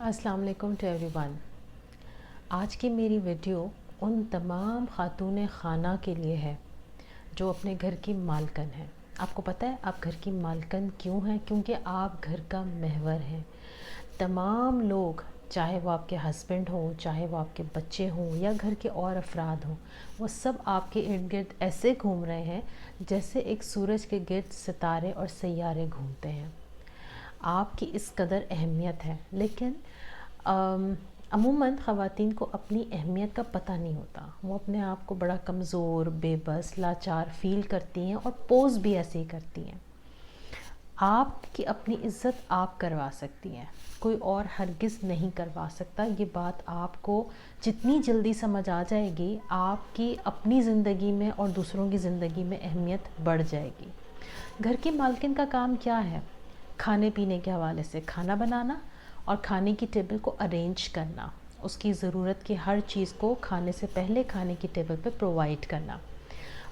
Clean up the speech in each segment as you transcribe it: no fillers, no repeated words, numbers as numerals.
अस्सलाम वालेकुम to everyone. आज की मेरी वीडियो उन तमाम ख़ातून ख़ाना के लिए है जो अपने घर की मालकन हैं। आपको पता है आप घर की मालकन क्यों हैं? क्योंकि आप घर का महवर हैं। तमाम लोग, चाहे वो आपके हस्बैंड हों, चाहे वो आपके बच्चे हों या घर के और अफराद हों, वो सब आपके इर्द गिर्द ऐसे घूम रहे हैं जैसे एक सूरज के गिर्द सितारे और सैयारे घूमते हैं। आपकी इस कदर अहमियत है, लेकिन अमूमन ख़वातीन को अपनी अहमियत का पता नहीं होता। वो अपने आप को बड़ा कमज़ोर, बेबस, लाचार फ़ील करती हैं और पोज़ भी ऐसे ही करती हैं। आपकी अपनी इज़्ज़त आप करवा सकती हैं, कोई और हरगिज़ नहीं करवा सकता। ये बात आपको जितनी जल्दी समझ आ जाएगी, आपकी अपनी ज़िंदगी में और दूसरों की ज़िंदगी में अहमियत बढ़ जाएगी। घर की मालकिन का काम क्या है? खाने पीने के हवाले से खाना बनाना और खाने की टेबल को अरेंज करना, उसकी ज़रूरत की हर चीज़ को खाने से पहले खाने की टेबल पे प्रोवाइड करना।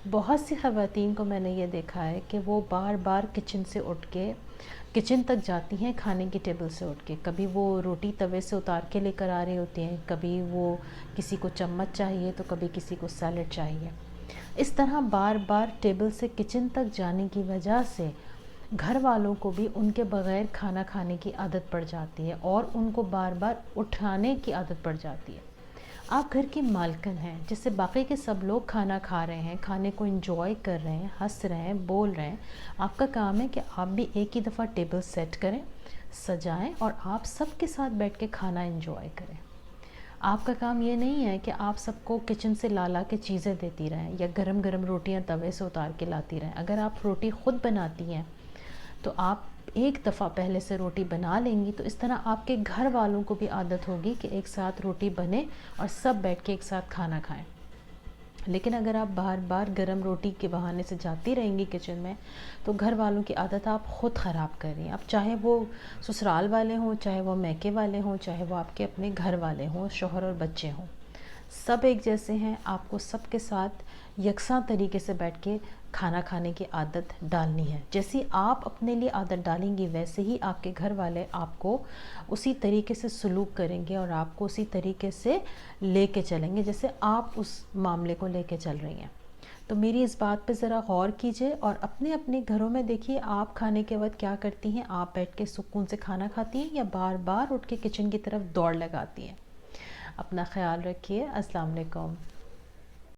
बहुत सी ख़वातीन को मैंने ये देखा है कि वो बार बार किचन से उठ के किचन तक जाती हैं, खाने की टेबल से उठ के। कभी वो रोटी तवे से उतार के लेकर आ रही होती हैं, कभी वो किसी को चम्मच चाहिए तो कभी किसी को सैलेड चाहिए। इस तरह बार बार टेबल से किचन तक जाने की वजह से घर वालों को भी उनके बग़ैर खाना खाने की आदत पड़ जाती है और उनको बार बार उठाने की आदत पड़ जाती है। आप घर की मालकिन हैं, जिससे बाकी के सब लोग खाना खा रहे हैं, खाने को एंजॉय कर रहे हैं, हंस रहे हैं, बोल रहे हैं। आपका काम है कि आप भी एक ही दफ़ा टेबल सेट करें, सजाएं और आप सबके साथ बैठ के खाना एंजॉय करें। आपका काम ये नहीं है कि आप सबको किचन से ला ला के चीज़ें देती रहें या गरम गरम रोटियां तवे से उतार के लाती रहें। अगर आप रोटी ख़ुद बनाती हैं तो आप एक दफ़ा पहले से रोटी बना लेंगी, तो इस तरह आपके घर वालों को भी आदत होगी कि एक साथ रोटी बने और सब बैठ के एक साथ खाना खाएं। लेकिन अगर आप बार बार गरम रोटी के बहाने से जाती रहेंगी किचन में, तो घर वालों की आदत आप ख़ुद ख़राब कर रही हैं। अब चाहे वो ससुराल वाले हों, चाहे वो मैके वाले हों, चाहे वो आपके अपने घर वाले हों, शौहर और बच्चे हों, सब एक जैसे हैं। आपको सबके साथ यकसा तरीके से बैठ के खाना खाने की आदत डालनी है। जैसी आप अपने लिए आदत डालेंगी, वैसे ही आपके घर वाले आपको उसी तरीके से सलूक करेंगे और आपको उसी तरीके से लेके चलेंगे जैसे आप उस मामले को लेके चल रही हैं। तो मेरी इस बात पे ज़रा गौर कीजिए और अपने अपने घरों में देखिए आप खाने के वक्त क्या करती हैं। आप बैठ के सुकून से खाना खाती हैं या बार बार उठ के किचन की तरफ दौड़ लगाती हैं? अपना ख्याल रखिए। अस्सलाम वालेकुम।